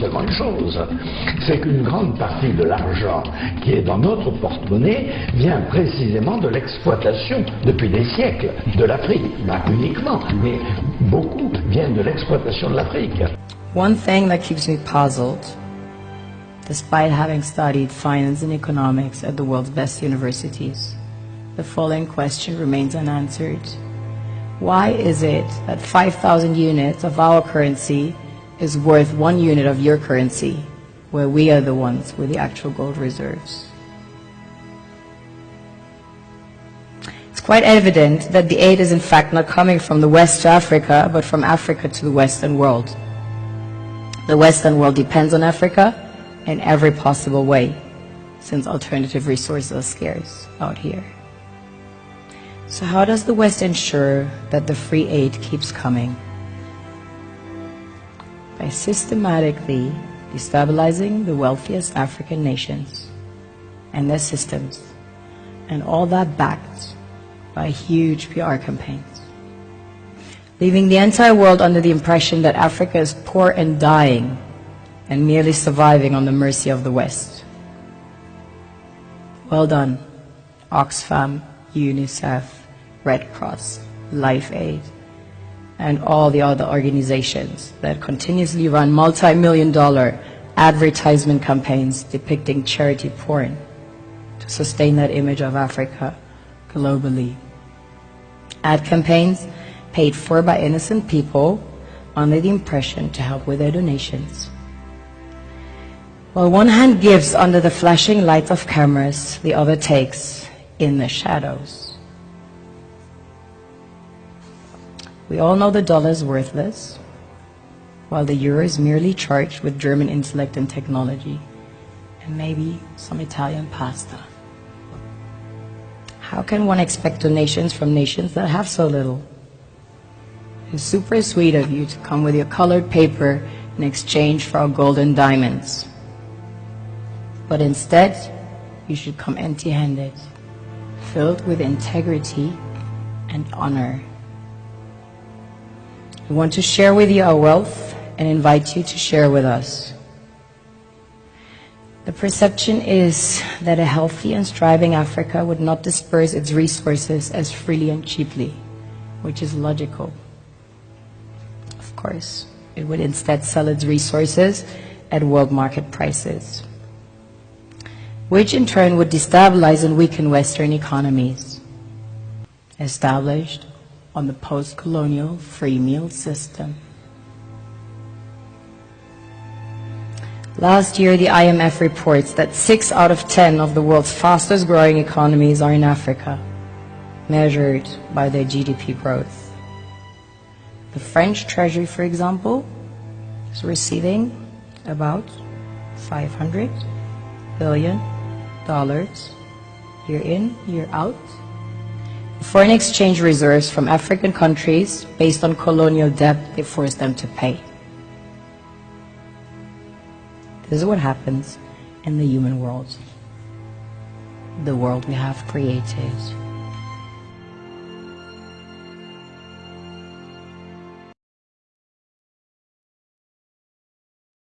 seulement une chose, c'est qu'une grande partie de l'argent qui est dans notre porte-monnaie vient précisément de l'exploitation, depuis des siècles, de l'Afrique. Pas uniquement, mais beaucoup viennent de l'exploitation de l'Afrique. One thing that keeps me puzzled, despite having studied finance and economics at the world's best universities, the following question remains unanswered. Why is it that 5,000 units of our currency is worth 1 unit of your currency, where we are the ones with the actual gold reserves? It's quite evident that the aid is in fact not coming from the West to Africa, but from Africa to the Western world. The Western world depends on Africa in every possible way, since alternative resources are scarce out here. So how does the West ensure that the free aid keeps coming? By systematically destabilizing the wealthiest African nations and their systems, and all that backed by huge PR campaigns, leaving the entire world under the impression that Africa is poor and dying and merely surviving on the mercy of the West. Well done, Oxfam, UNICEF, Red Cross, Life Aid, and all the other organizations that continuously run multi-million-dollar advertisement campaigns depicting charity porn to sustain that image of Africa globally. Ad campaigns paid for by innocent people under the impression to help with their donations. While one hand gives under the flashing light of cameras, the other takes in the shadows. We all know the dollar is worthless, while the euro is merely charged with German intellect and technology, and maybe some Italian pasta. How can one expect donations from nations that have so little? It's super sweet of you to come with your colored paper in exchange for our gold and diamonds. But instead, you should come empty-handed, filled with integrity and honor. We want to share with you our wealth and invite you to share with us. The perception is that a healthy and striving Africa would not disperse its resources as freely and cheaply, which is logical. Of course, it would instead sell its resources at world market prices, which in turn would destabilize and weaken Western economies, established on the post-colonial free meal system. Last year, the IMF reports that 6 out of 10 of the world's fastest growing economies are in Africa, measured by their GDP growth. The French Treasury, for example, is receiving about $500 billion year in, year out. Foreign exchange reserves from African countries based on colonial debt they forced them to pay. This is what happens in the human world, the world we have created.